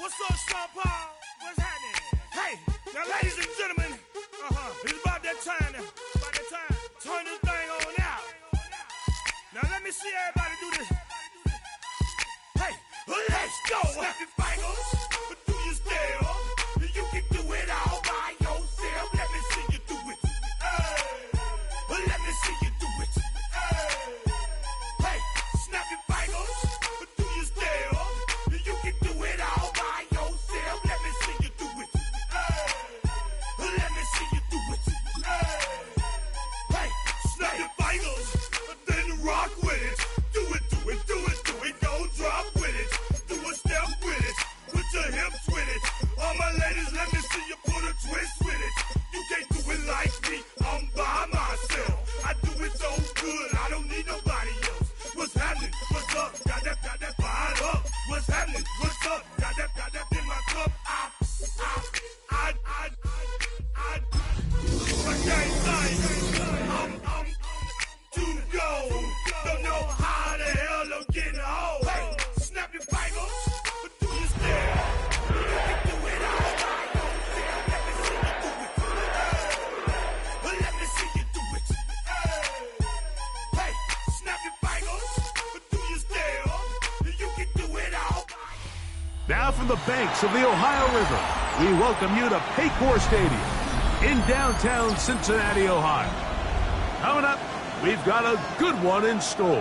What's up, Sean Paul? What's happening? Hey, now, ladies and gentlemen, it's about that time. Turn this thing on out. Now, let me see everybody do this. Hey, let's go. Snap your fingers, but do you still? You can do it all by yourself. Let me see you do it. Let me see you do it. Hey, snap your fingers, but do you still? You can do it all by yourself. Let me see you do it. Let me see you do it. Hey, snap your fingers, then rock with it. Do it, do it, do it, do it. Go drop with it. Do a step with it. Put your hips with it. All my ladies, let me see you put a twist with it. You can't do it like me. I'm by myself. I do it so good. I don't need nobody else. What's happening? What's up? Got that fired up. What's happening? What's up? Got that in my cup. I can't think. I'm too go. Don't know how the hell I'm getting home. Hey, snap your fingers, but do you still? You can do it all by yourself. Let me see you do it. Let me see you do it. Hey, snap your fingers, but do you still? You can do it all by. Now from the banks of the Ohio River, we welcome you to Paycor Stadium in downtown Cincinnati, Ohio. Coming up, we've got a good one in store.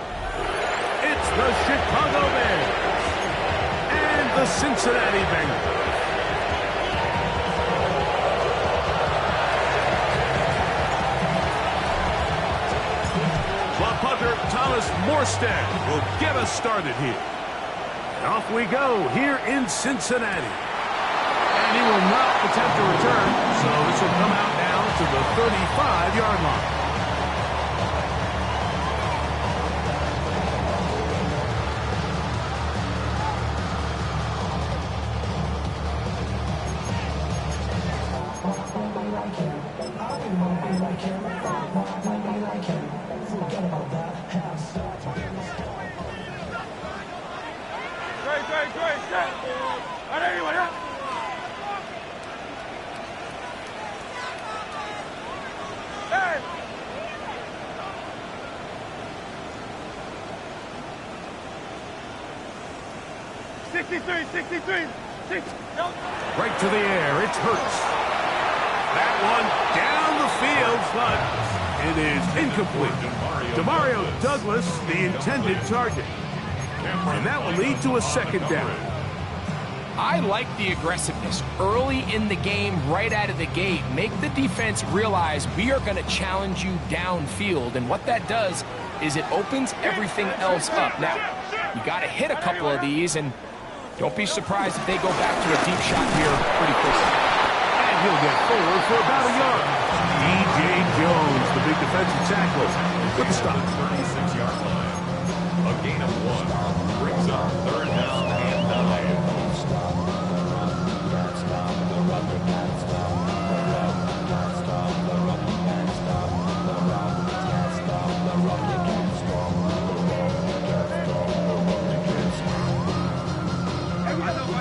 It's the Chicago Bears and the Cincinnati Bengals. Club punter Thomas Morstead will get us started here. And off we go here in Cincinnati. And he will not attempt to return, so this will come out now to the 35-yard line. Right to the air, it's Hurts. That one down the field, but it is incomplete. Demario Douglas, the intended target. And that will lead to a second down. I like the aggressiveness early in the game, right out of the gate. Make the defense realize we are going to challenge you downfield. And what that does is it opens everything else up. Now, you got to hit a couple of these, and don't be surprised if they go back to a deep shot here pretty quickly. And he'll get forward for about a yard. D.J. Jones, the big defensive tackle, with the stop. 36-yard line. A gain of 1 brings up third down and 9.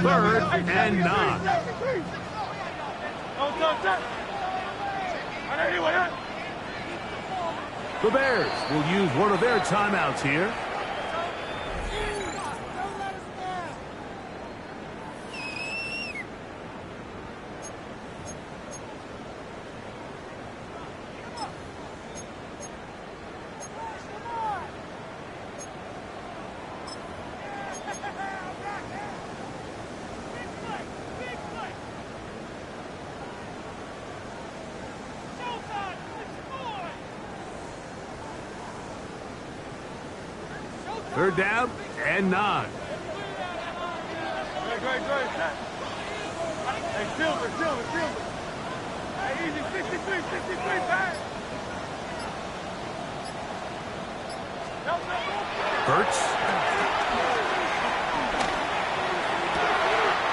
Third and 9. The Bears will use one of their timeouts here. Third down and 9. Hey, Silver. Hey, easy, 63, pass. Hurts.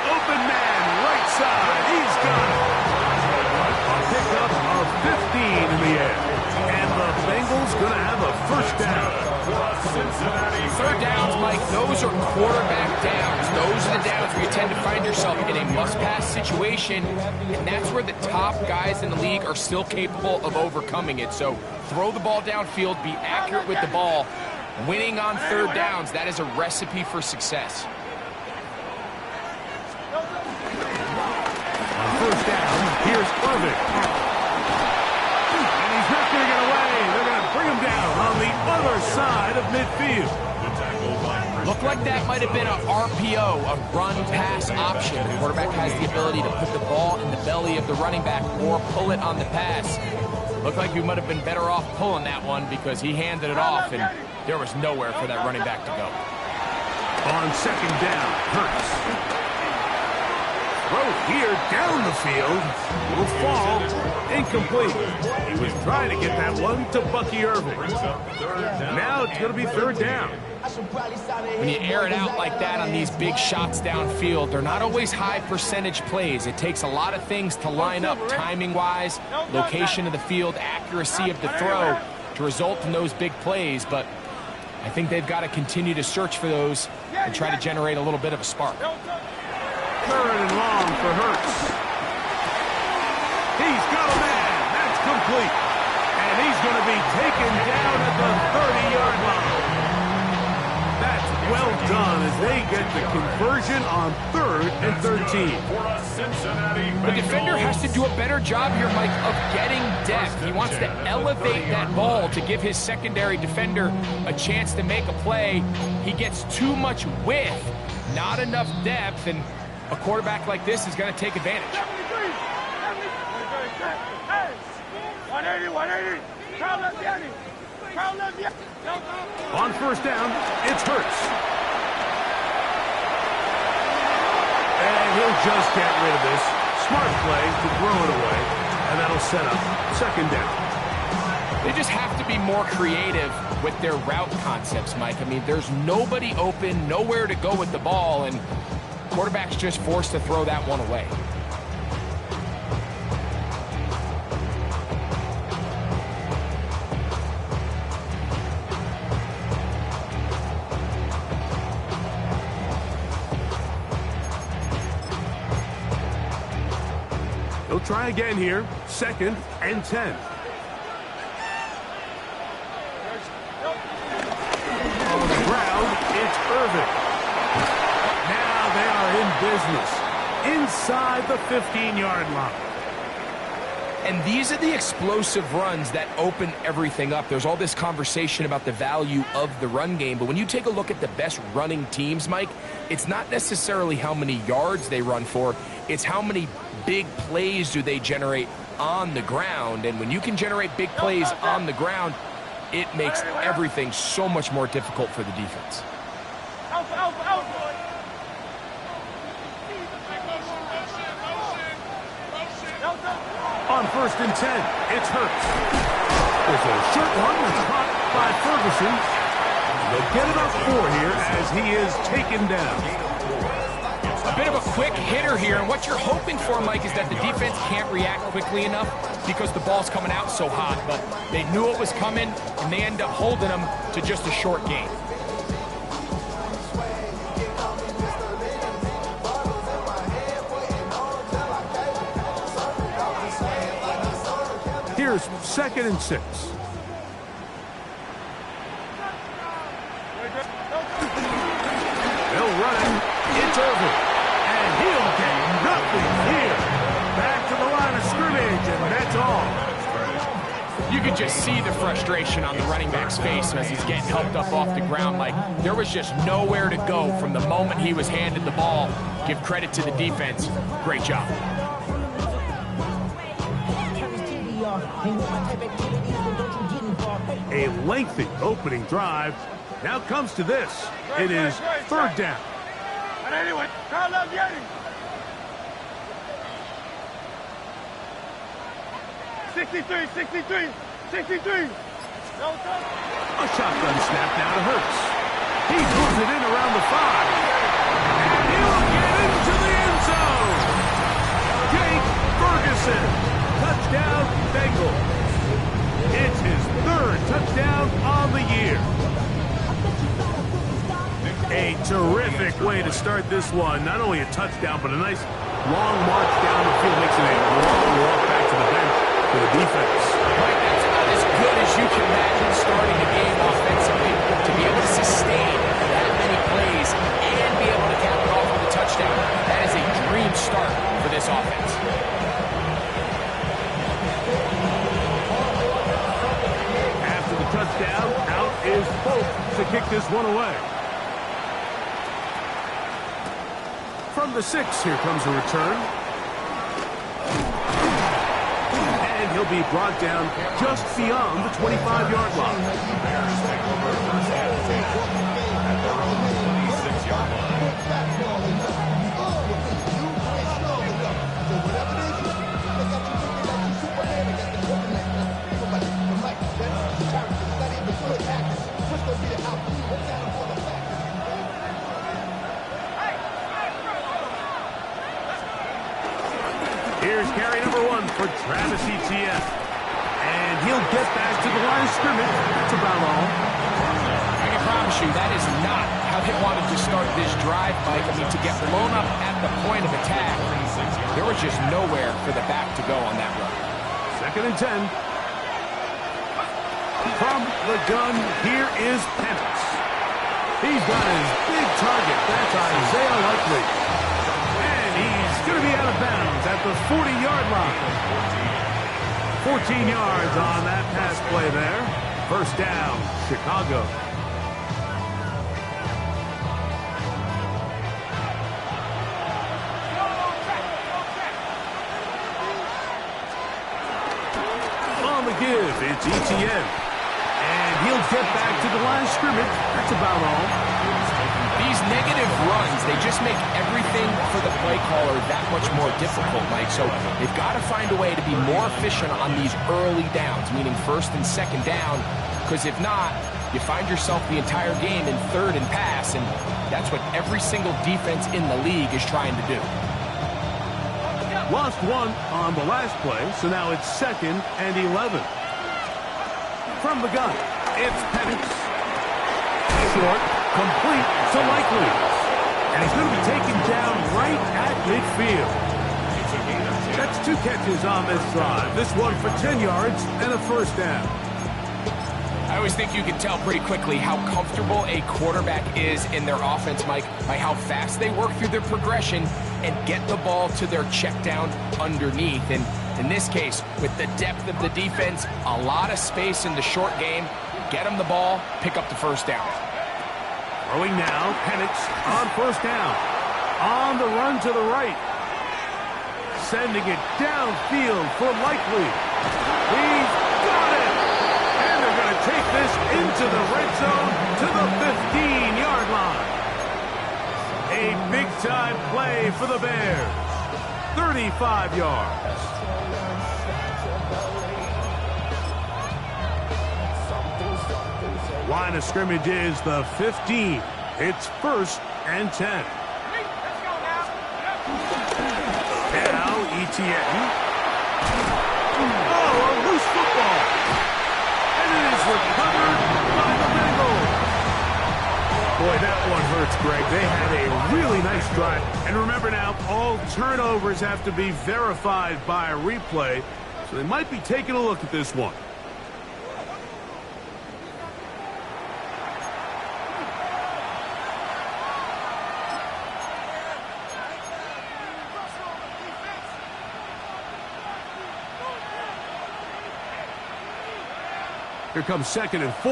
Open man, right side. He's got it. A pickup of 15 in the air. And the Bengals going to have a first down. Third down's my Mike, those are quarterback downs. Those are the downs where you tend to find yourself in a must-pass situation, and that's where the top guys in the league are still capable of overcoming it. So throw the ball downfield, be accurate with the ball. Winning on third downs, that is a recipe for success. On first down, here's Irvin. And he's not going to get away. They're going to bring him down on the other side of midfield. Looked like that might have been an RPO, a run-pass option. The quarterback has the ability to put the ball in the belly of the running back or pull it on the pass. Looked like you might have been better off pulling that one because he handed it off, and there was nowhere for that running back to go. On second down, Hurts. Throw here down the field. Will fall. Incomplete. He was trying to get that one to Bucky Irving. Now it's going to be third down. When you air it out like that on these big shots downfield, they're not always high percentage plays. It takes a lot of things to line up timing-wise, location of the field, accuracy of the throw to result in those big plays. But I think they've got to continue to search for those and try to generate a little bit of a spark. Third and long for Hurts. He's got a man. That's complete. And he's going to be taken down at the 30-yard line. That's well done as they get the conversion on 3rd and 13. The defender has to do a better job here, Mike, of getting depth. He wants to elevate that ball to give his secondary defender a chance to make a play. He gets too much width, not enough depth, and a quarterback like this is going to take advantage. 180. On first down, it's Hurts. And he'll just get rid of this. Smart play to throw it away, and that'll set up second down. They just have to be more creative with their route concepts, Mike. I mean, there's nobody open, nowhere to go with the ball, and quarterback's just forced to throw that one away. He'll try again here. 2nd and 10. On the ground, it's Irvin. Now they are in business inside the 15-yard line. And these are the explosive runs that open everything up. There's all this conversation about the value of the run game, but when you take a look at the best running teams, Mike, it's not necessarily how many yards they run for, it's how many big plays do they generate on the ground. And when you can generate big plays on the ground, it makes everything so much more difficult for the defense. On 1st and 10, it's Hurts. There's a short one that's caught by Ferguson. They'll get it up 4 here as he is taken down. A bit of a quick hitter here, and what you're hoping for, Mike, is that the defense can't react quickly enough because the ball's coming out so hot. But they knew it was coming, and they end up holding them to just a short gain. Here's 2nd and 6. They'll run it. It's Irvin. And he'll get nothing here. Back to the line of scrimmage, and that's all. You could just see the frustration on the running back's face as he's getting helped up off the ground. Like, there was just nowhere to go from the moment he was handed the ball. Give credit to the defense. Great job. A lengthy opening drive. Now comes to this. It is 3rd down. 63. A shotgun snap now to Hurts. He moves it in around the 5. And he'll get into the end zone. Jake Ferguson. Touchdown, Bengals. It's his 3rd touchdown on the year. way to start this one. Not only a touchdown, but a nice long march down the field. Makes it a long walk back to the bench for the defense. Right, that's about as good as you can imagine starting a game offensively. To be able to sustain that many plays and be able to cap it off with a touchdown, that is a dream start for this offense. After the touchdown, out is Folk to kick this one away. From the 6, here comes a return. And he'll be brought down just beyond the 25-yard line. Bears take over first hesitation at their own 26-yard line. Here's carry number 1 for Travis Etienne. And he'll get back to the line of scrimmage. That's about all. I can promise you that is not how they wanted to start this drive, Mike. I mean, to get blown up at the point of attack, there was just nowhere for the back to go on that run. 2nd and 10. From the gun, here is Penix. He's got his big target. That's Isaiah Likely. And he's going to be out of bounds at the 40-yard line. 14 yards on that pass play there. First down, Chicago. On the give, it's Etienne. And he'll get back to the line of scrimmage. That's about all. These negative runs, they just make everything for the play caller that much more difficult, Mike. So they've got to find a way to be more efficient on these early downs, meaning 1st and 2nd down, because if not, you find yourself the entire game in 3rd and pass, and that's what every single defense in the league is trying to do. Lost 1 on the last play, so now it's 2nd and 11. From the gun, it's Penix. Short, complete to Likely. And he's going to be taken down right at midfield. That's 2 catches on this drive. This one for 10 yards and a first down. I always think you can tell pretty quickly how comfortable a quarterback is in their offense, Mike, by how fast they work through their progression and get the ball to their check down underneath. And in this case, with the depth of the defense, a lot of space in the short game, get them the ball, pick up the first down. Throwing now, Penix on first down. On the run to the right. Sending it downfield for Likely. He's got it! And they're going to take this into the red zone to the 15-yard line. A big-time play for the Bears. 35 yards. Line of scrimmage is the 15. It's 1st and 10. Now, Etienne. Oh, a loose football. And it is recovered by the Bengals. Boy, that one hurts, Greg. They had a really nice drive. And remember now, all turnovers have to be verified by a replay. So they might be taking a look at this one. Here comes 2nd and 4.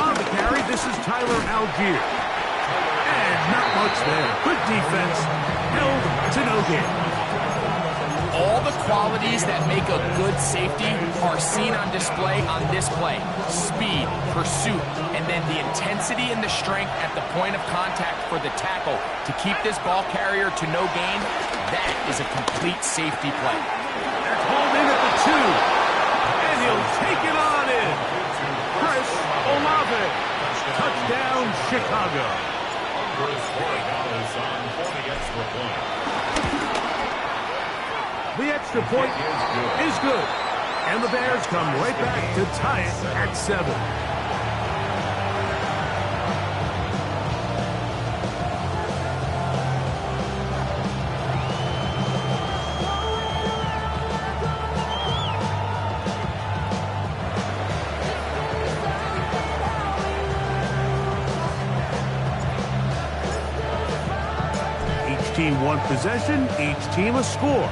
On the carry, this is Tyler Algier. And not much there. Good defense. Held to no gain. All the qualities that make a good safety are seen on display on this play. Speed, pursuit, and then the intensity and the strength at the point of contact for the tackle to keep this ball carrier to no gain. That is a complete safety play. They're called in at the 2. And he'll take it on in. Chris Olave. Touchdown, Chicago. Chris $40 on 40 extra point. The extra point is good. And the Bears come right back to tie it at 7. Each team one possession, each team a score.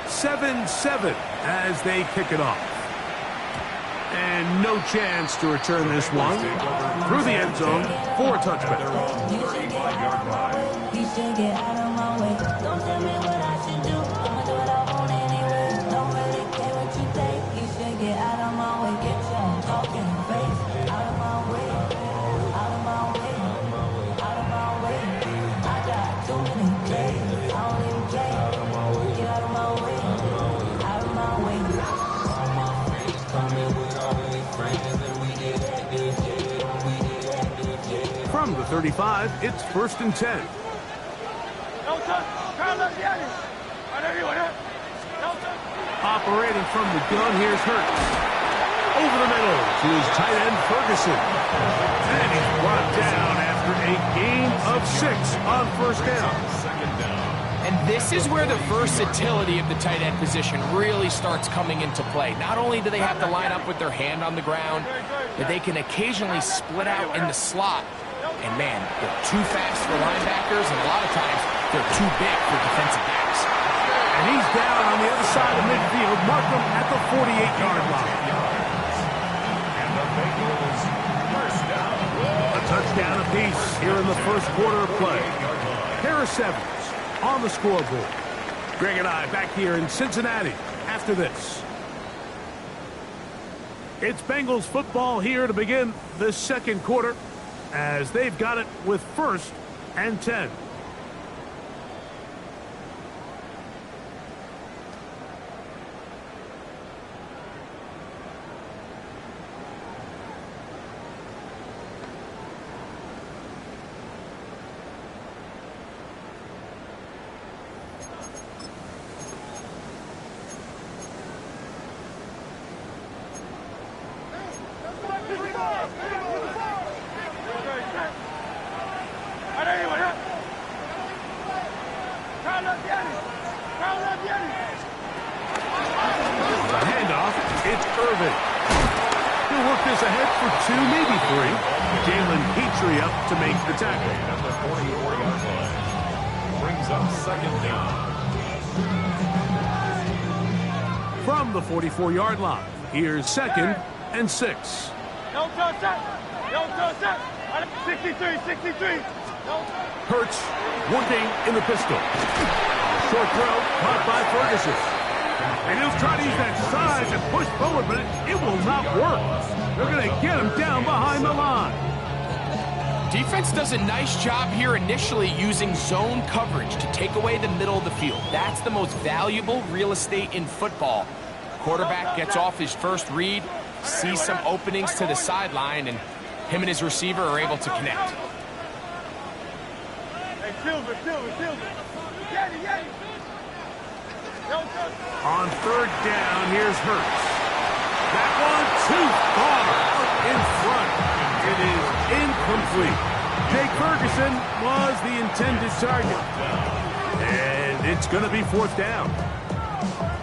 7-7 as they kick it off. And no chance to return this one through the end zone for a touchback. From the 35, it's 1st and 10. Operating from the gun, here's Hurts. Over the middle to his tight end, Ferguson. And he's brought down after a gain of 6 on 1st down. And this is where the versatility of the tight end position really starts coming into play. Not only do they have to line up with their hand on the ground, but they can occasionally split out in the slot. And man, they're too fast for linebackers, and a lot of times they're too big for defensive backs. And he's down on the other side of midfield. Markham at the 48-yard line. A touchdown apiece here in the first quarter of play. Pair of 7s on the scoreboard. Greg and I back here in Cincinnati after this. It's Bengals football here to begin the second quarter, as they've got it with 1st and 10. The handoff, it's Irvin. He'll work this ahead for 2, maybe 3. Jalen Petrie up to make the tackle. At the 44-yard line. Brings up 2nd down. From the 44-yard line, here's 2nd and 6. 63. Hurts working in the pistol. Short throw caught by Ferguson. And he'll try to use that size and push forward, but it will not work. They're going to get him down behind the line. Defense does a nice job here initially using zone coverage to take away the middle of the field. That's the most valuable real estate in football. Quarterback gets off his first read, sees some openings to the sideline, and him and his receiver are able to connect. Silver. On 3rd down, here's Hurts. That one too far in front. It is incomplete. Jake Ferguson was the intended target. And it's going to be 4th down.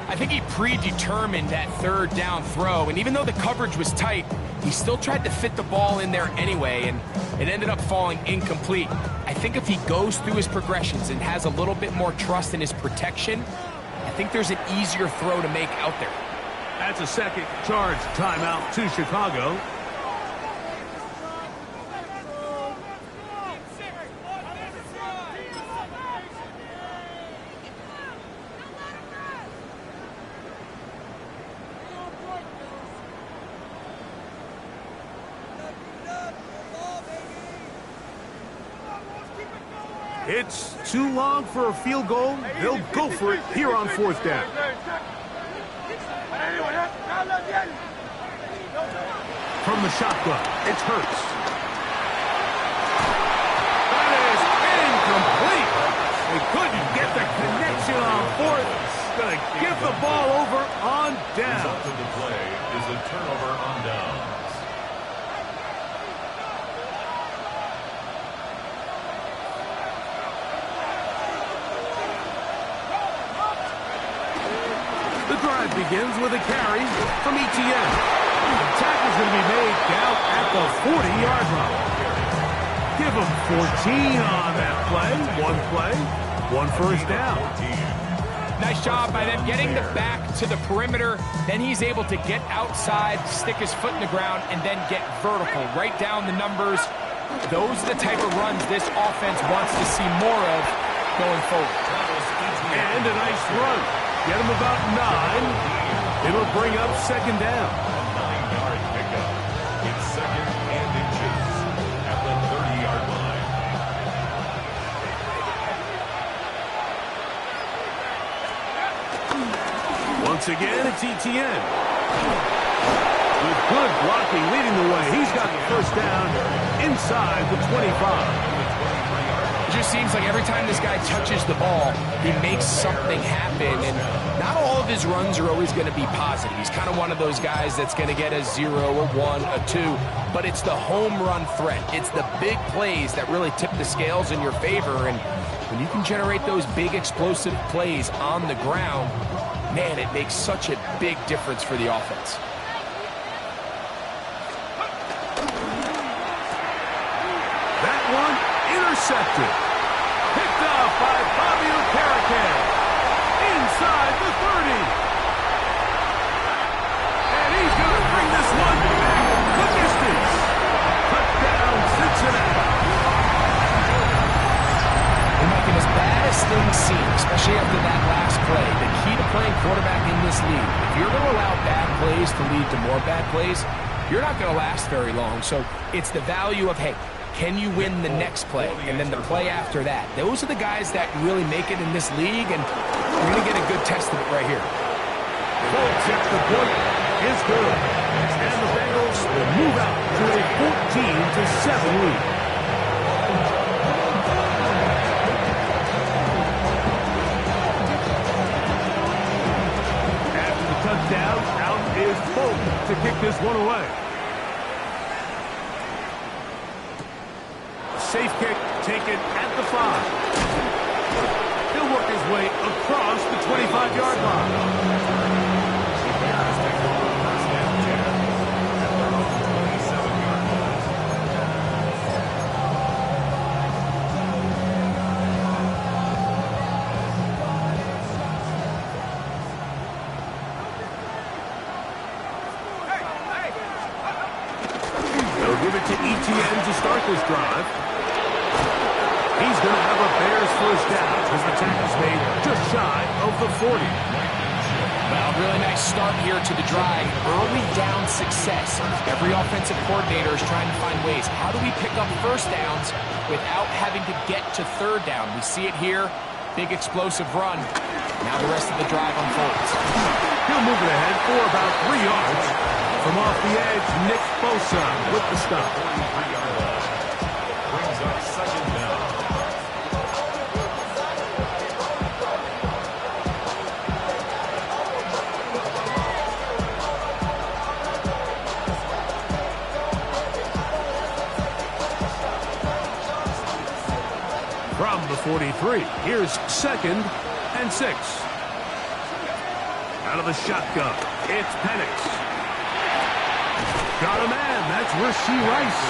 I think he predetermined that 3rd down throw, and even though the coverage was tight, he still tried to fit the ball in there anyway, and it ended up falling incomplete. I think if he goes through his progressions and has a little bit more trust in his protection, I think there's an easier throw to make out there. That's a second charge timeout to Chicago. It's too long for a field goal. They'll go for it here on 4th down. From the shotgun, it's Hurts. That is incomplete. They couldn't get the connection on 4th. Going to give the ball over on down. drive begins with a carry from Etienne. The tackle's going to be made down at the 40-yard line. Give him 14 on that play. One first down. Nice job by them getting the back to the perimeter. Then he's able to get outside, stick his foot in the ground, and then get vertical. Right down the numbers. Those are the type of runs this offense wants to see more of going forward. And a nice run. Get him about 9. It'll bring up second down. 9-yard pickup. It's second and inches at the 30-yard line. Once again, it's Etienne. With good blocking leading the way, he's got the first down inside the 25. It just seems like every time this guy touches the ball, he makes something happen, and not all of his runs are always going to be positive. He's kind of one of those guys that's going to get a 0, a 1, a 2, but it's the home run threat. It's the big plays that really tip the scales in your favor, and when you can generate those big explosive plays on the ground, man, it makes such a big difference for the offense. That one intercepted. Picked off by Fabio Caracan. Inside the 30. And he's going to bring this one back the distance. Touchdown, Cincinnati. And making as bad as things seem, especially after that last play, the key to playing quarterback in this league, if you're going to allow bad plays to lead to more bad plays, you're not going to last very long. So it's the value of, hey, can you win the next play and then the play after that? Those are the guys that really make it in this league, and you're going to get a good test of it right here. Full tip, the point is good. And the Bengals will move out to a 14-7 lead. After the touchdown, out is Bolton to kick this one away. Safe kick taken at the 5. He'll work his way across the 25-yard line. They'll give it to Etienne to start this drive. He's going to have a Bears first down as the tackle's made just shy of the 40. Well, really nice start here to the drive. Early down success. Every offensive coordinator is trying to find ways. How do we pick up first downs without having to get to third down? We see it here. Big explosive run. Now the rest of the drive unfolds. He'll move it ahead for about 3 yards. From off the edge, Nick Bosa with the stop. 43-yard line. Brings up second down. From the 43, here's 2nd and 6. Out of the shotgun, it's Penix. Got a man, that's Rashee Rice.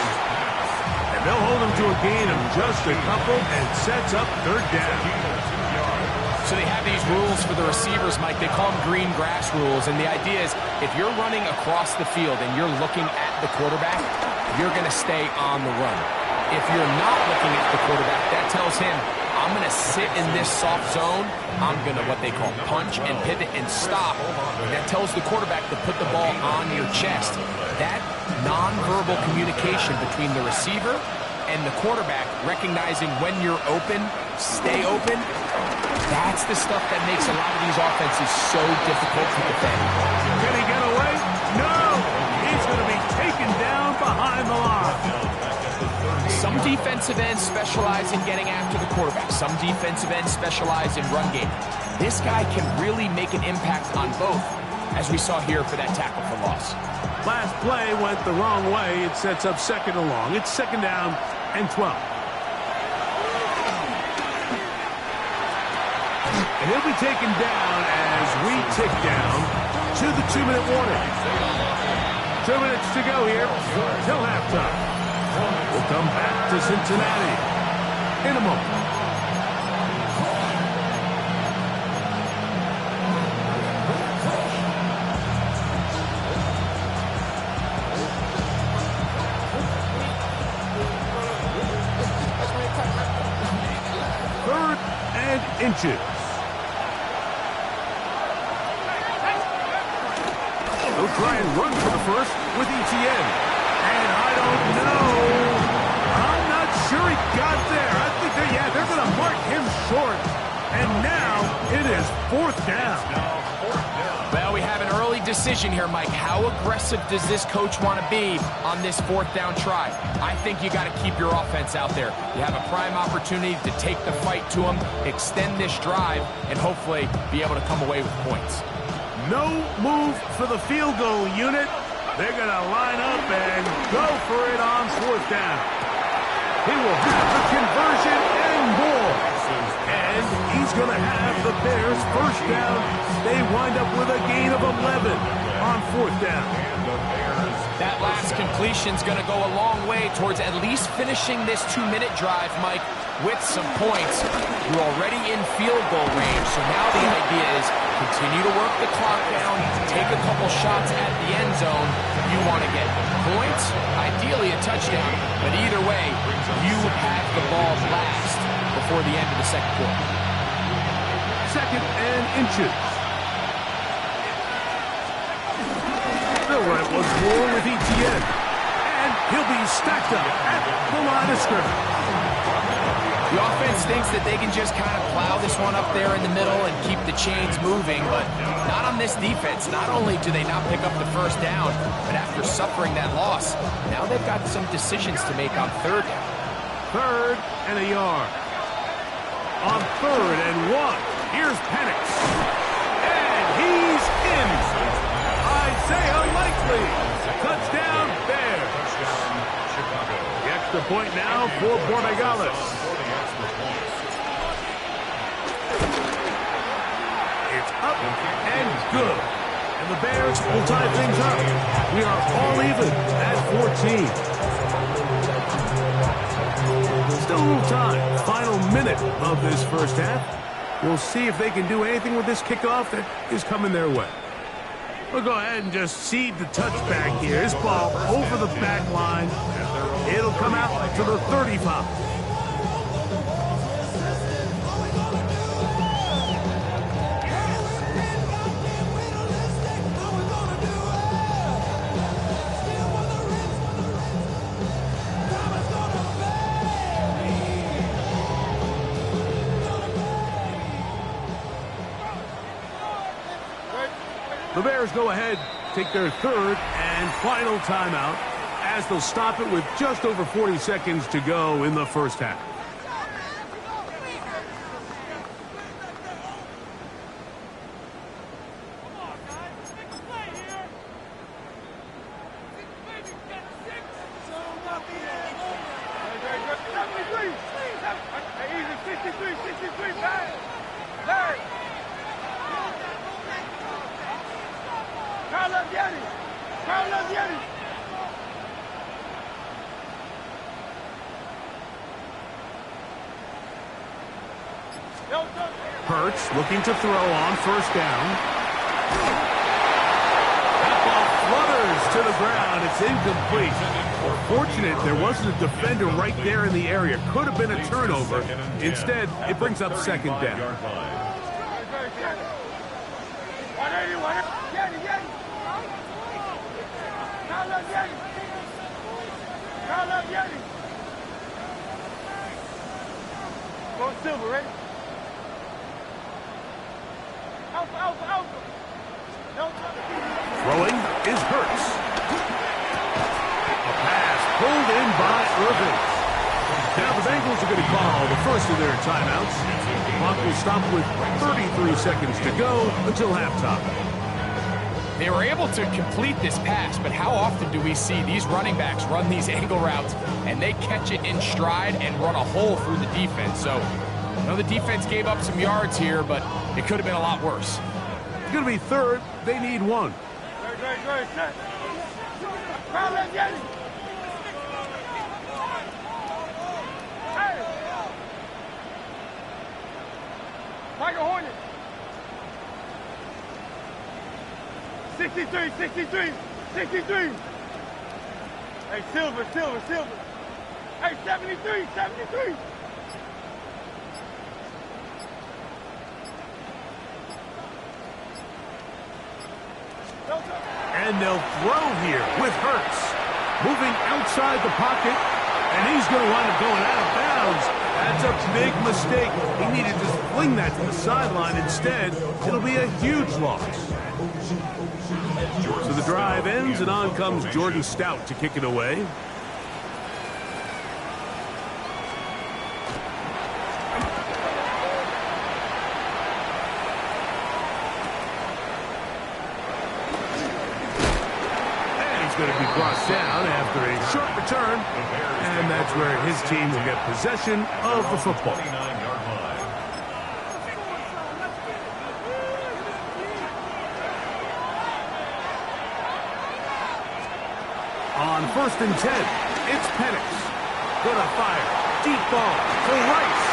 And they'll hold him to a gain of just a couple and sets up third down. So they have these rules for the receivers, Mike. They call them green grass rules. And the idea is if you're running across the field and you're looking at the quarterback, you're going to stay on the run. If you're not looking at the quarterback, that tells him, I'm going to sit in this soft zone. I'm going to what they call punch and pivot and stop. And that tells the quarterback to put the ball on your chest. That nonverbal communication between the receiver and the quarterback, recognizing when you're open, stay open, that's the stuff that makes a lot of these offenses so difficult to defend. Can he get away? No! He's going to be taken down behind the line. Some defensive ends specialize in getting after the quarterback. Some defensive ends specialize in run game. This guy can really make an impact on both, as we saw here for that tackle for loss. Last play went the wrong way. It sets up second and long. It's 2nd down and 12. And he'll be taken down as we tick down to the 2-minute warning. 2 minutes to go here till halftime. We'll come back to Cincinnati in a moment. Inches. They'll try and run for the first with ETN. And I don't know. I'm not sure he got there. I think they're going to mark him short. And now it is 4th down. Well, we have an early decision here, Mike. How aggressive does this coach want to be on this 4th down try? I think you got to keep your offense out there. You have a prime opportunity to take the fight to them, extend this drive, and hopefully be able to come away with points. No move for the field goal unit. They're going to line up and go for it on 4th down. He will have the conversion and more. And he's going to have the Bears 1st down. They wind up with a gain of 11 on 4th down. That last completion's going to go a long way towards at least finishing this 2-minute drive, Mike, with some points. You're already in field goal range, so now the idea is continue to work the clock down, take a couple shots at the end zone. You want to get points, ideally a touchdown, but either way, you have the ball last before the end of the second quarter. 2nd and inches. They'll run it once more with ETN. And he'll be stacked up at the line of scrimmage. The offense thinks that they can just kind of plow this one up there in the middle and keep the chains moving, but not on this defense. Not only do they not pick up the 1st down, but after suffering that loss, now they've got some decisions to make on 3rd down. 3rd and a yard. On 3rd and 1, here's Penix. And he's in. Isaiah Likely. Touchdown, Bears. The extra point now for Borregales. It's up and good. And the Bears will tie things up. We are all even at 14. Still a little time. Final minute of this 1st half. We'll see if they can do anything with this kickoff that is coming their way. We'll go ahead and just cede the touchback here. This ball over the back line. It'll come out to the 35. The Bears go ahead, take their 3rd and final timeout as they'll stop it with just over 40 seconds to go in the 1st half. Hurts looking to throw on 1st down. That ball flutters to the ground. It's incomplete. Fortunate there wasn't a defender right there in the area. Could have been a turnover. Instead, it brings up 2nd down. Go Silver, ready? Throwing is Hurts. A pass pulled in by Irving. Now the Bengals are going to call the first of their timeouts. The clock will stop with 33 seconds to go until halftime. They were able to complete this pass, but how often do we see these running backs run these angle routes and they catch it in stride and run a hole through the defense? So I know the defense gave up some yards here, but it could have been a lot worse. It's going to be third. They need one. Tiger Hornet. 63, 63, 63. Hey, silver. Hey, 73, 73. And they'll throw here with Hurts. Moving outside the pocket, and he's going to wind up going out of bounds. That's a big mistake. He needed to fling that to the sideline instead. It'll be a huge loss. So the drive ends, and on comes Jordan Stout to kick it away. Going to be brought down after a short return, and that's where his team will get possession of the football. On 1st and 10, it's Penix. Gonna fire. Deep ball to Rice.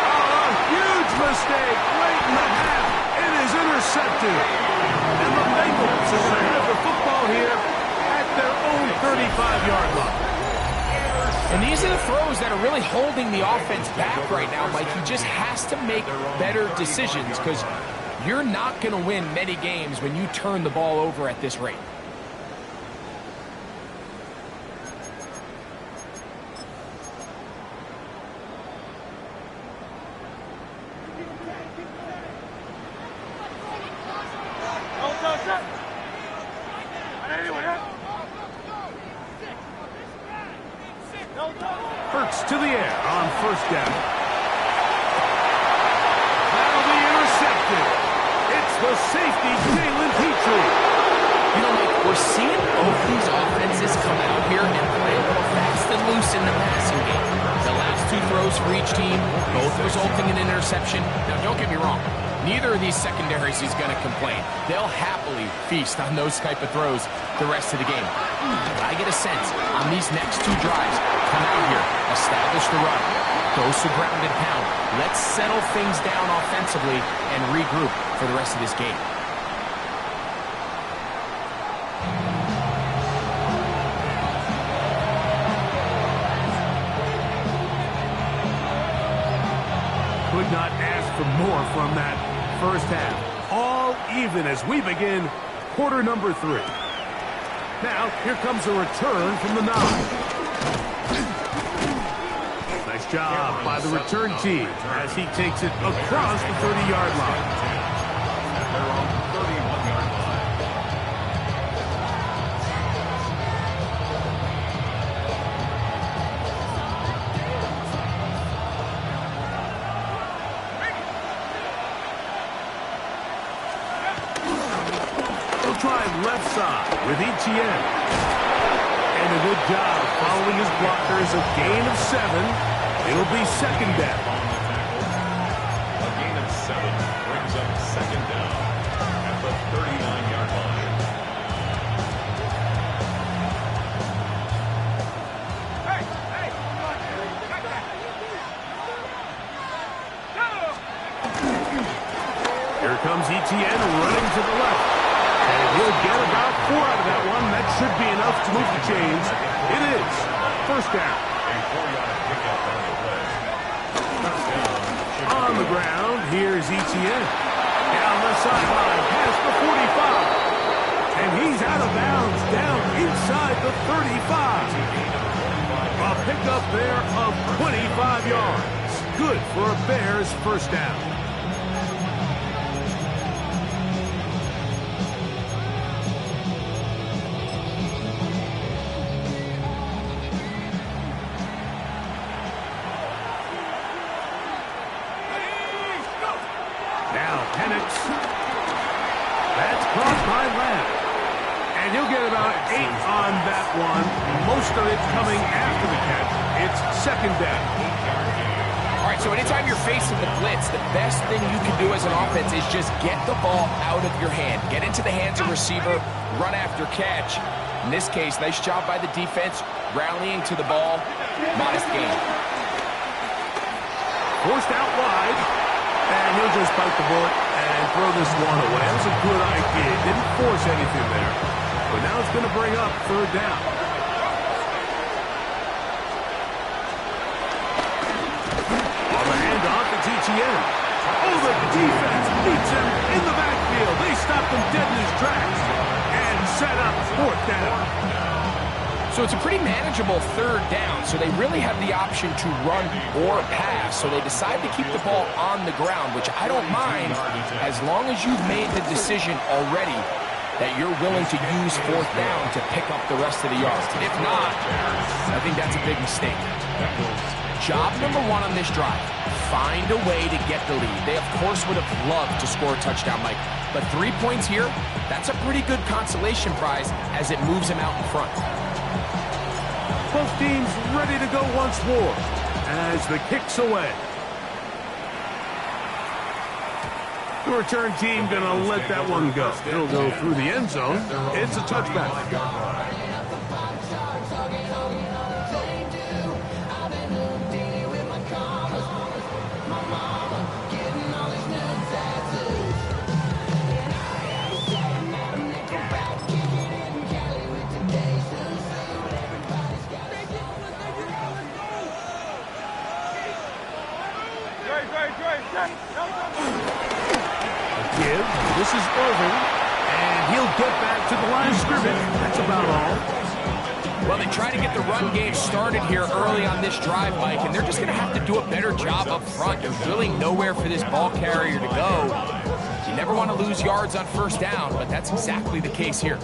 Oh, a huge mistake late in the half. It is intercepted. And the Bengals are going to have the football here their own 35-yard line. And these are the throws that are really holding the offense back right now, Mike. He just has to make better decisions because you're not going to win many games when you turn the ball over at this rate. Hurts to the air on 1st down. That'll be intercepted. It's the safety, Jalen Petrie. You know, Mike, we're seeing both these offenses come out here and play a little fast and loose in the passing game. The last 2 throws for each team, both resulting in an interception. Now, don't get me wrong. Neither of these secondaries is going to complain. They'll happily feast on those type of throws the rest of the game. But I get a sense on these next 2 drives, come out here, establish the run, dose of ground and pound. Let's settle things down offensively and regroup for the rest of this game. Could not ask for more from that first half. All even as we begin quarter number 3. Now, here comes a return from the 9. Nice job by the return team as he takes it across the 30-yard line. They're on the 31-yard line. Try left side with Etienne. And a good job following his blockers. A gain of 7. It'll be 2nd down. A gain of 7 brings up 2nd down at the 39-yard line. Here comes Etienne running to the left. And he'll get about 4 out of that one. That should be enough to move the chains. It is 1st down. A 4-yard pickup on the play. First down. On the ground, here's Etienne. Down the sideline, past the 45. And he's out of bounds, down inside the 35. A pickup there of 25 yards. Good for a Bears 1st down. Penix. That's caught by Lamb. And he'll get about 8 on that one. Most of it coming after the catch. It's 2nd down. All right, so anytime you're facing the blitz, the best thing you can do as an offense is just get the ball out of your hand. Get into the hands of receiver, run after catch. In this case, nice job by the defense, rallying to the ball. Modest gain. Forced out wide, and he'll just bite the bullet and throw this one away. That was a good idea. Didn't force anything there. But now it's going to bring up third down. On the handoff, it's ETN. Oh, the defense beats him in the backfield. They stopped him dead in his tracks and set up fourth down. So it's a pretty manageable third down, so they really have the option to run or pass. So they decide to keep the ball on the ground, which I don't mind as long as you've made the decision already that you're willing to use fourth down to pick up the rest of the yards. If not, I think that's a big mistake. Job number one on this drive, find a way to get the lead. They, of course, would have loved to score a touchdown, Mike. But 3 points here, that's a pretty good consolation prize as it moves them out in front. Both teams ready to go once more as the kick's away. The return team going to let that one go. It'll go through the end zone. It's a touchback. This is Irvin, and he'll get back to the line of scrimmage. That's about all. Well, they try to get the run game started here early on this drive, Mike, and they're just going to have to do a better job up front. There's really nowhere for this ball carrier to go. You never want to lose yards on first down, but that's exactly the case here.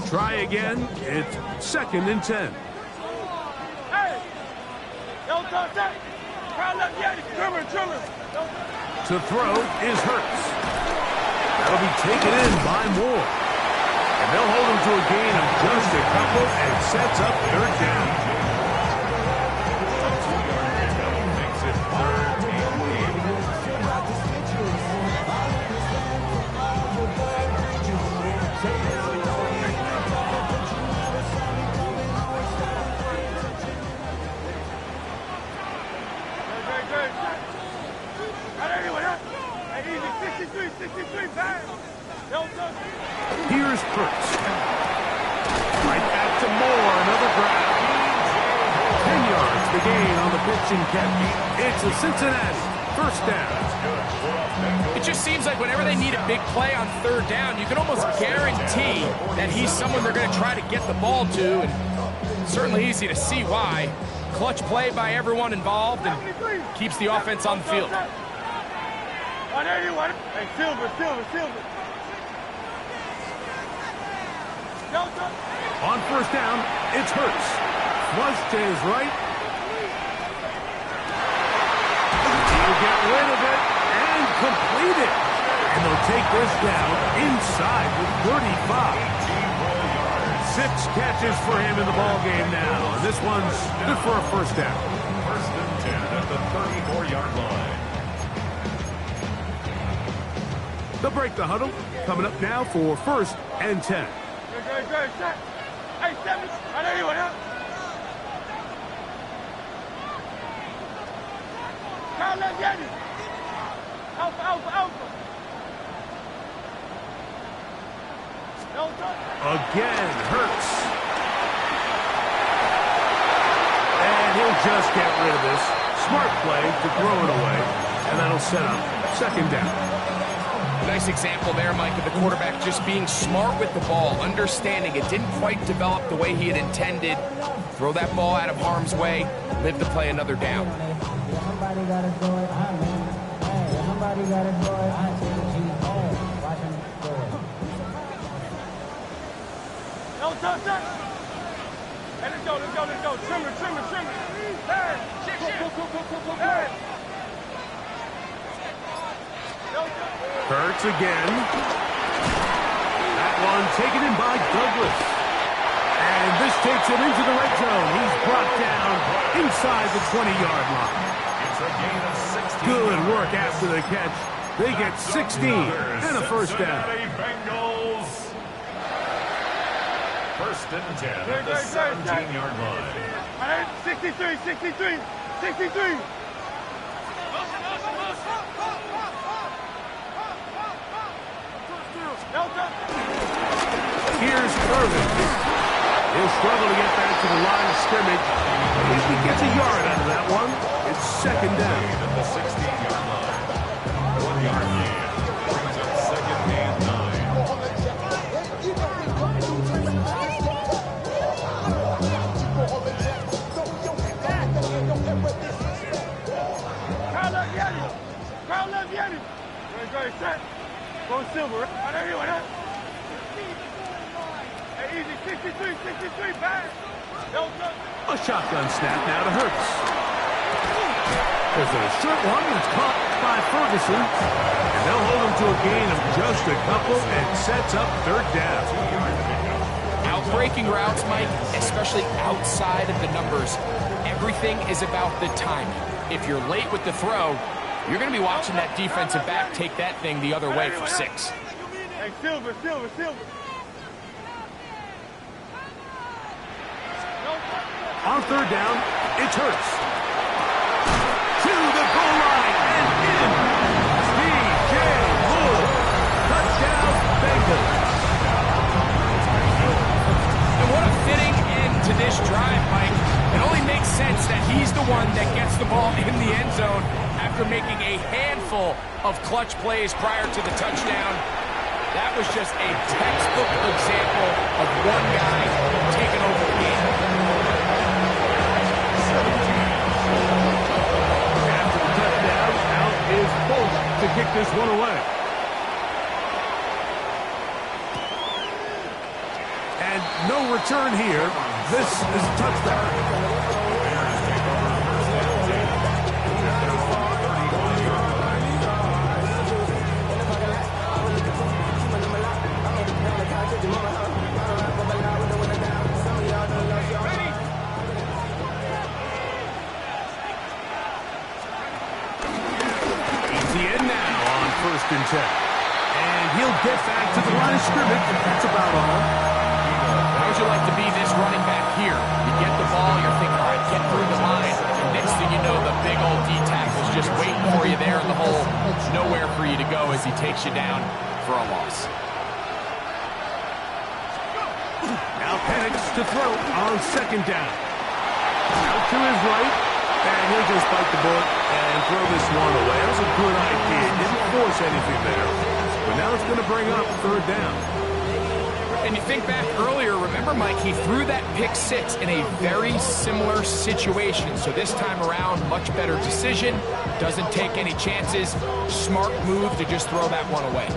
Try again. It's 2nd and 10. To throw is Hurts. That'll be taken in by Moore. And they'll hold him to a gain of just a couple and sets up third down. A 2-yard pickup makes it 3rd and 63 pounds. Here's Hurts. Right back to Moore. Another grab. 10 yards the gain on the pitch and catch. It's a Cincinnati first down. It just seems like whenever they need a big play on third down, you can almost guarantee that he's someone they're going to try to get the ball to. And certainly easy to see why. Clutch play by everyone involved and keeps the offense on the field. Hey, Silver. On first down, it's Hurts. Flush to his right. He'll get rid of it and complete it. And they'll take this down inside the 35. 6 catches for him in the ballgame now. And this one's good for a first down. 1st and 10 at the 34-yard line. They'll break the huddle. Coming up now for 1st and 10. Good. Hey, 7. I know you want help. Kyle, let's get it. Alpha. Again, Hurts. And he'll just get rid of this. Smart play to throw it away. And that'll set up 2nd down. Nice example there, Mike, of the quarterback just being smart with the ball, understanding it didn't quite develop the way he had intended. Throw that ball out of harm's way, live to play another down. Somebody got to do it. Somebody got to do it. I see what you have. Watch him do it. Don't touch that. Hey, let's go. Trim it. Hey, shit. Hey. Hurts again. That one taken in by Douglas. And this takes him into the red zone. He's brought down inside the 20-yard line. It's a gain of 16. Good work after the catch. They get 16 and a first down. Cincinnati Bengals. First and 10 at the 17-yard line. 63, 63, 63. Here's Irvin. He'll struggle to get back to the line of scrimmage. At least he gets a yard out of that one. It's second down. At the 16-yard line. 1-yard gain. Brings up second and 9. Crowd left Yanni. Right, set. Go Silver. Hey, easy. 63, back. A shotgun snap now to Hurts. There's a short one that's caught by Ferguson. And they'll hold him to a gain of just a couple and sets up third down. Outbreaking routes, Mike, especially outside of the numbers, everything is about the timing. If you're late with the throw, you're going to be watching that defensive back take that thing the other way for 6. Hey, Silver. On third down, it's Hurts. To the goal line and in. DJ Moore. Touchdown, Bengals. And what a fitting end to this drive, Mike. It only makes sense that he's the one that gets the ball in the end zone after making a handful of clutch plays prior to the touchdown. That was just a textbook example of one guy taking over the game. After the touchdown, out is Folk to kick this one away. And no return here. This is a touchdown. First and 10. And he'll get back to the line of scrimmage. That's about all. How would you like to be this running back here? You get the ball, you're thinking, all right, get through the line. And next thing you know, the big old D-tackle's just waiting for you there in the hole. Nowhere for you to go as he takes you down for a loss. Now Penix to throw on second down. Out to his right. And he'll just bite the bullet and throw this one away. That was a good idea. Didn't force anything there. But now it's going to bring up third down. And you think back earlier, remember, Mike, he threw that pick 6 in a very similar situation. So this time around, much better decision. Doesn't take any chances. Smart move to just throw that one away.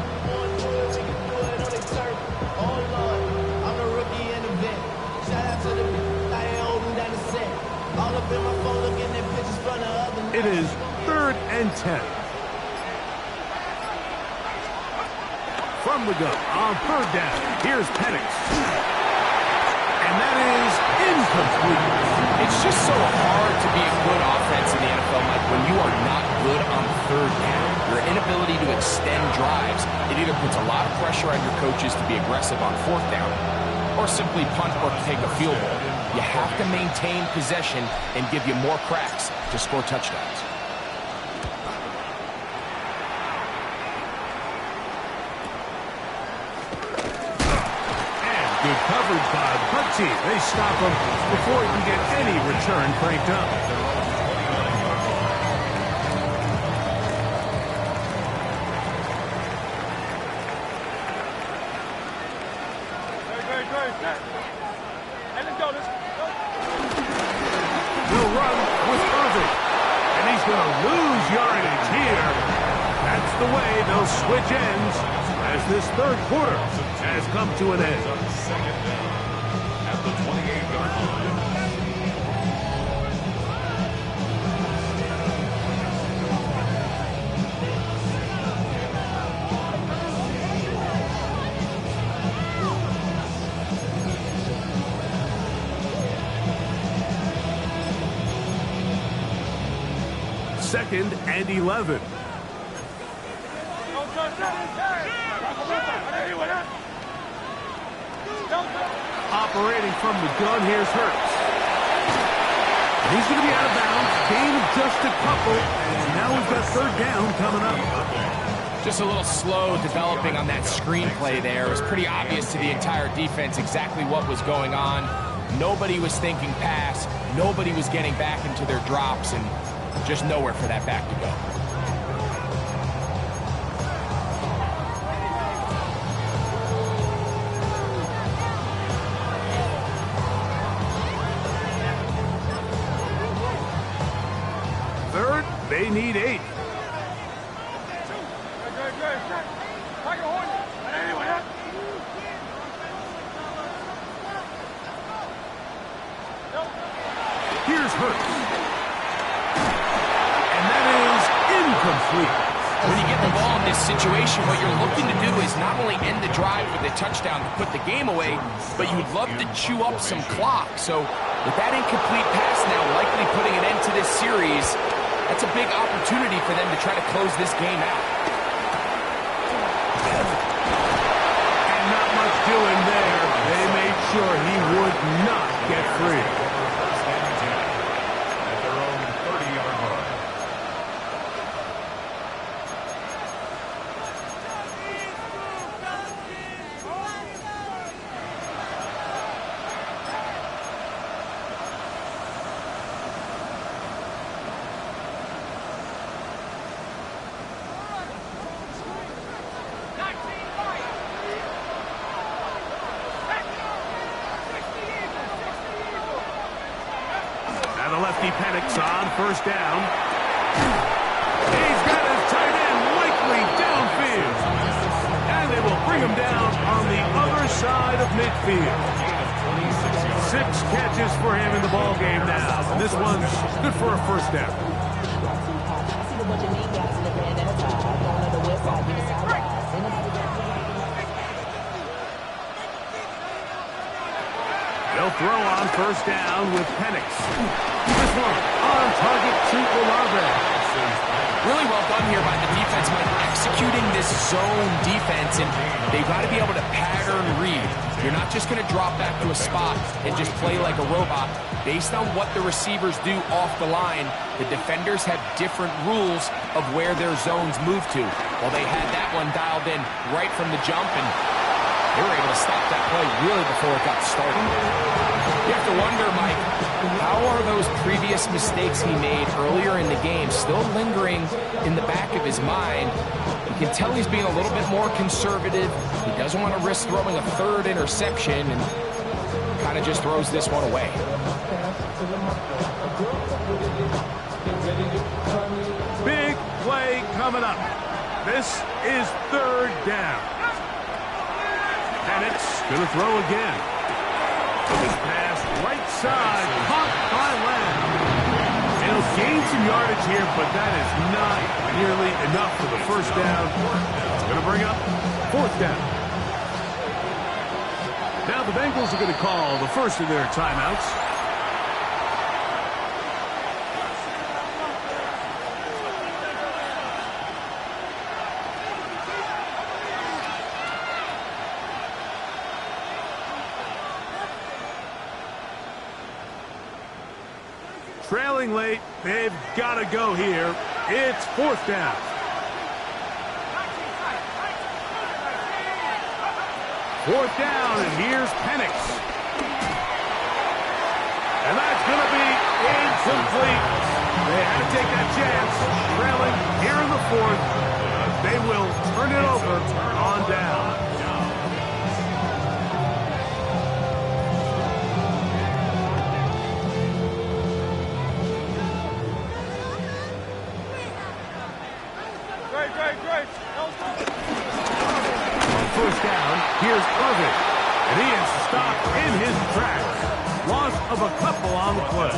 It is third and 10. From the gun on third down, here's Penix. And that is incomplete. It's just so hard to be a good offense in the NFL, Mike, when you are not good on third down. Your inability to extend drives, it either puts a lot of pressure on your coaches to be aggressive on fourth down or simply punt or take a field goal. You have to maintain possession and give you more cracks to score touchdowns. And good coverage by the punt team. They stop him before he can get any return cranked up. He'll run with Irvin. And he's going to lose yardage here. That's the way they'll switch ends as this third quarter has come to an end. Second down at the 28-yard line. 2nd and 11. Operating from the gun, here's Hurts. He's going to be out of bounds. Gain of just a couple. And now we've got 3rd down coming up. Just a little slow developing on that screenplay there. It was pretty obvious to the entire defense exactly what was going on. Nobody was thinking pass. Nobody was getting back into their drops, and just nowhere for that back to go. They need 8. Here's Hurts. And that is incomplete. When you get the ball in this situation, what you're looking to do is not only end the drive with a touchdown to put the game away, but you would love to chew up some clock. So with that incomplete pass now likely putting an end to this series, that's a big opportunity for them to try to close this game out. And not much doing there. They made sure he would not get free. At their own 30-yard line. Penix on 1st down. He's got his tight end likely downfield. And they will bring him down on the other side of midfield. 6 catches for him in the ball game now. And this one's good for a 1st down. They'll throw on 1st down with Penix. This one on target to Olave. Really well done here by the defense, Mike, executing this zone defense, and they've got to be able to pattern read. You're not just going to drop back to a spot and just play like a robot. Based on what the receivers do off the line, the defenders have different rules of where their zones move to. Well, they had that one dialed in right from the jump, and they were able to stop that play really before it got started. You have to wonder, Mike, how are those previous mistakes he made earlier in the game still lingering in the back of his mind? You can tell he's being a little bit more conservative. He doesn't want to risk throwing a 3rd interception, and kind of just throws this one away. Big play coming up. This is 3rd down. Penix gonna throw again. This pass right side, caught by Lamb. He'll gain some yardage here, but that is not nearly enough for the 1st down. Gonna bring up 4th down. Now the Bengals are gonna call the first of their timeouts. Trailing late, they've got to go here. It's 4th down. Fourth down, and here's Penix. And that's going to be incomplete. They had to take that chance. Trailing here in the 4th. They will turn it over on down. First down, here's Irvin. And he is stopped in his tracks. Loss of a couple on the play.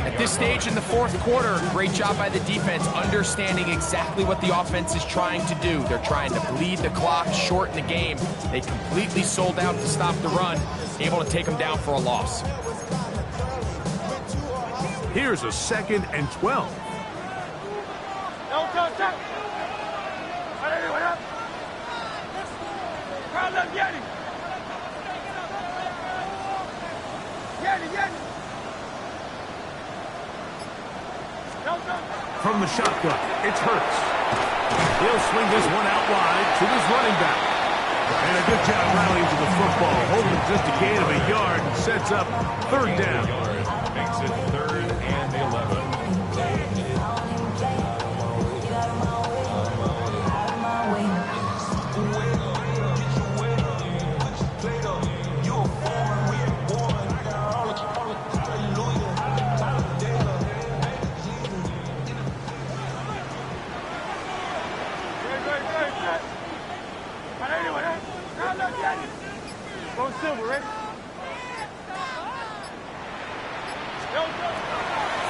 At this stage in the 4th quarter, great job by the defense understanding exactly what the offense is trying to do. They're trying to bleed the clock, shorten the game. They completely sold out to stop the run, able to take them down for a loss. Here's a 2nd and 12. From the shotgun, it's Hurts. He'll swing this one out wide to his running back. And a good job rallying to the football. Holding just a gain of a yard and sets up third down. Makes it 3rd and 11.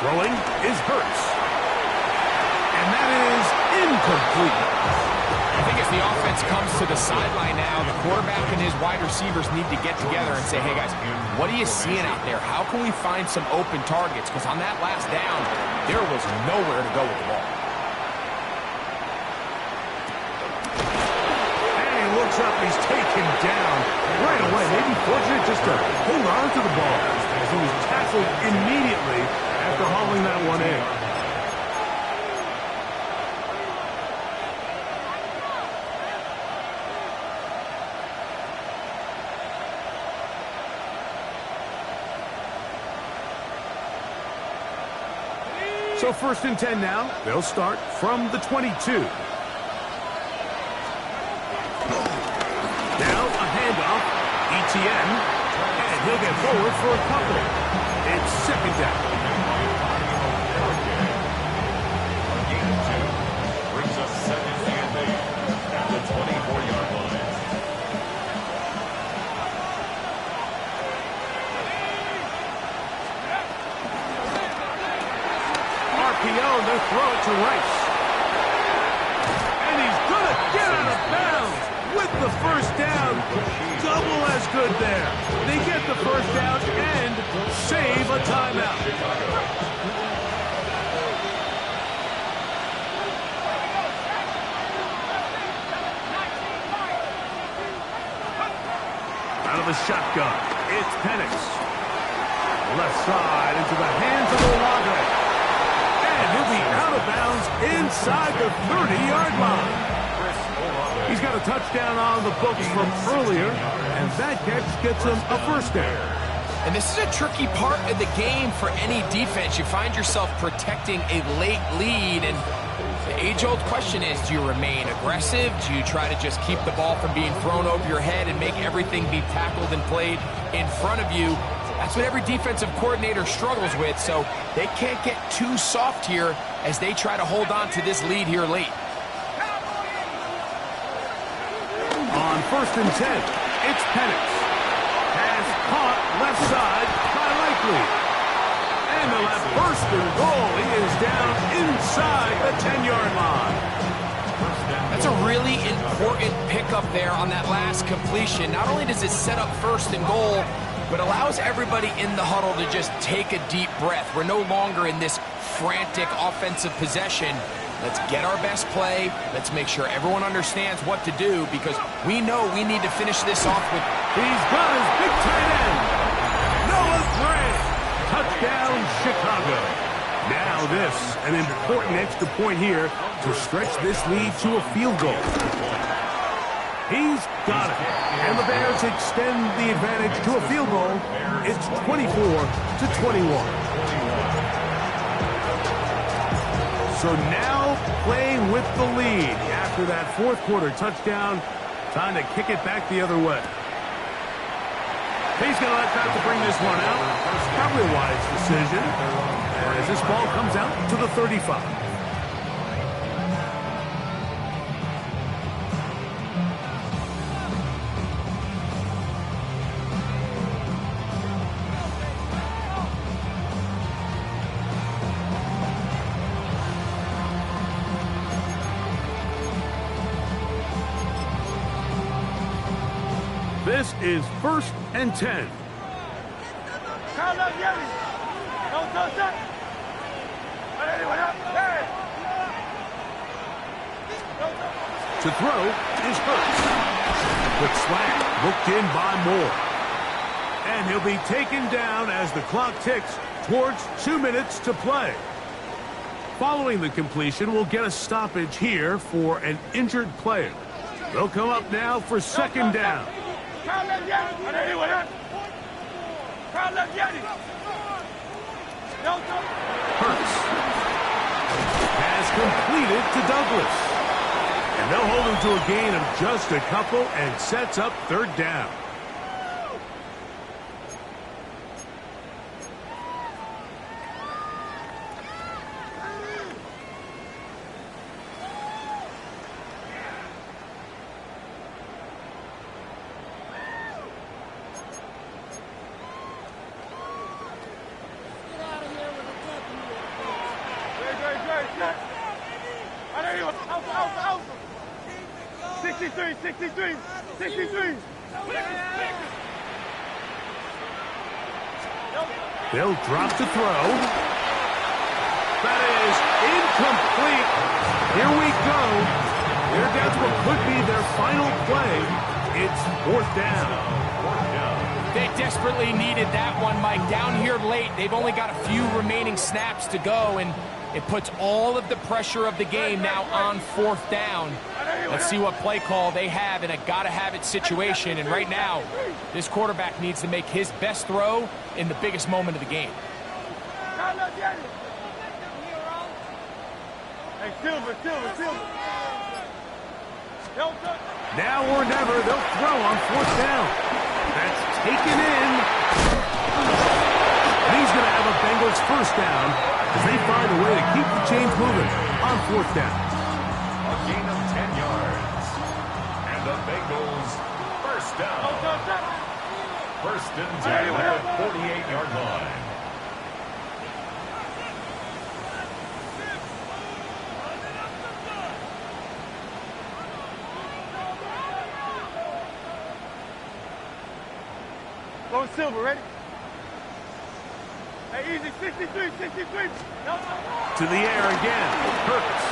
Throwing is Hurts. And that is incomplete. I think as the offense comes to the sideline now, the quarterback and his wide receivers need to get together and say, hey guys, what are you seeing out there? How can we find some open targets? Because on that last down, there was nowhere to go with the ball. And he looks up, he's taken down right away. Maybe fortunate just to hold on to the ball as he was tackled immediately after hauling that one in. So 1st and 10 now. They'll start from the 22. Now a handoff. ETN. And he'll get forward for a couple. It's 2nd down. Gain of 2 brings us 2nd and 8 at the 24-yard line. RPO, and they'll throw it to Rice. And he's going to get out of bounds with the 1st down. Double as good there. They get the 1st down and save a timeout. Out of the shotgun, it's Penix. Left side into the hands of Olave. And he'll be out of bounds inside the 30-yard line. He's got a touchdown on the books from earlier, and that catch gets him a 1st down. And this is a tricky part of the game for any defense. You find yourself protecting a late lead, and the age-old question is, do you remain aggressive? Do you try to just keep the ball from being thrown over your head and make everything be tackled and played in front of you? That's what every defensive coordinator struggles with, so they can't get too soft here as they try to hold on to this lead here late. On 1st and 10, it's Penix. Pass caught left side by Likely. And they'll have 1st and goal. He is down inside the 10-yard line. That's a really important pickup there on that last completion. Not only does it set up 1st and goal, but allows everybody in the huddle to just take a deep breath. We're no longer in this frantic offensive possession. Let's get our best play. Let's make sure everyone understands what to do because we know we need to finish this off with... He's got his big tight end, Noah Gray. Touchdown, Chicago. Now this, an important extra point here to stretch this lead to a field goal. He's got it. And the Bears extend the advantage to a field goal. It's 24-21. So now playing with the lead after that 4th quarter touchdown. Time to kick it back the other way. He's going to let that to bring this one out. Probably a wise decision as this ball comes out to the 35. This is 1st and 10. To throw is Hurts. Quick slant, looked in by Moore. And he'll be taken down as the clock ticks towards 2 minutes to play. Following the completion, we'll get a stoppage here for an injured player. They'll come up now for second down. Hurts. Pass completed to Douglas. And they'll hold him to a gain of just a couple and sets up third down. They'll drop to throw. That is incomplete. Here we go. Here gets what could be their final play. It's fourth down. They desperately needed that one, Mike. Down here late, they've only got a few remaining snaps to go, and it puts all of the pressure of the game now on fourth down. Let's see what play call they have in a gotta-have-it situation. And right now, this quarterback needs to make his best throw in the biggest moment of the game. Hey, Silver. Now or never, they'll throw on fourth down. That's taken in. And he's going to have a Bengals first down as they find a way to keep the chains moving on fourth down. A gain of 10 yards. And the Bengals first down. First and 10 at the 48-yard line. Go Silver, ready? Hey, easy, 63. To the air again. Hurts.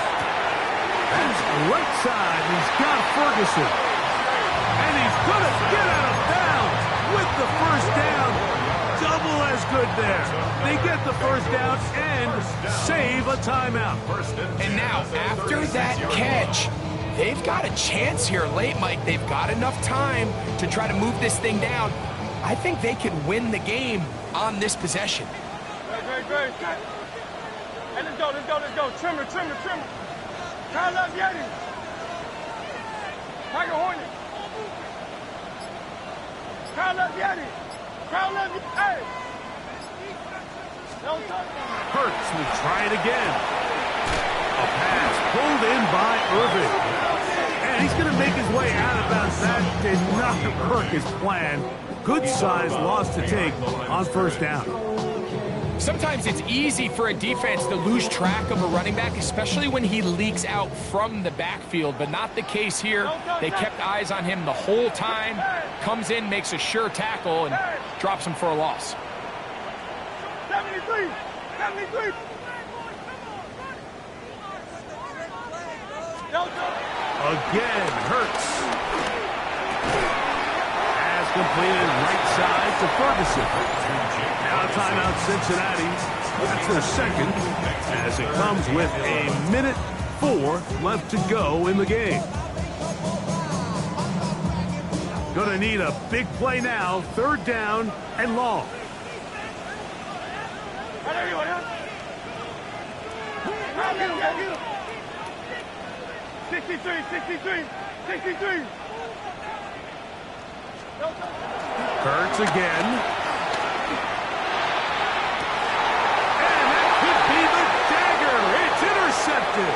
That's right side. He's got Ferguson. And he's going to get out of bounds with the first down. Double as good there. They get the first down and save a timeout. And now, after that catch, they've got a chance here late, Mike. They've got enough time to try to move this thing down. I think they can win the game on this possession. Great. Hey, let's go. Trimmer. Kyle Love Yeti. Tiger Hornet. Kyle Love Yeti. Hey. Hurts will try it again. A pass pulled in by Irvin. And he's going to make his way out of bounds. That did not work his plan. Good size loss to take on first down. Sometimes it's easy for a defense to lose track of a running back, especially when he leaks out from the backfield, but not the case here. They kept eyes on him the whole time. Comes in, makes a sure tackle, and drops him for a loss. 73. Again, Hurts. Pass completed right side to Ferguson. Now timeout Cincinnati. That's their second as it comes with a minute 4 left to go in the game. Gonna need a big play now. Third down and long. 63. Hurts again. And that could be the dagger. It's intercepted.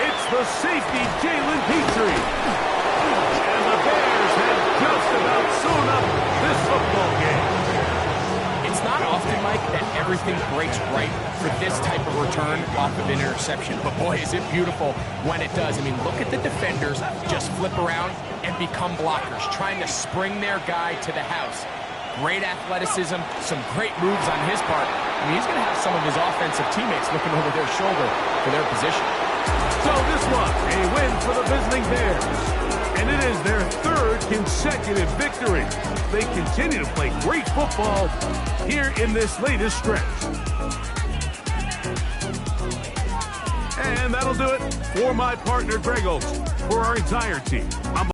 It's the safety, Jalen Petrie. And the Bears have just about sewn up this football game. It's not often, Mike, that everything breaks right for this type of return off of an interception. But boy, is it beautiful when it does. I mean, look at the defenders just flip around and become blockers, trying to spring their guy to the house. Great athleticism, some great moves on his part. I mean, he's going to have some of his offensive teammates looking over their shoulder for their position. So this was a win for the visiting Bears, and it is their third consecutive victory. They continue to play great football here in this latest stretch. And that'll do it for my partner, Greg Olson. For our entire team, I'm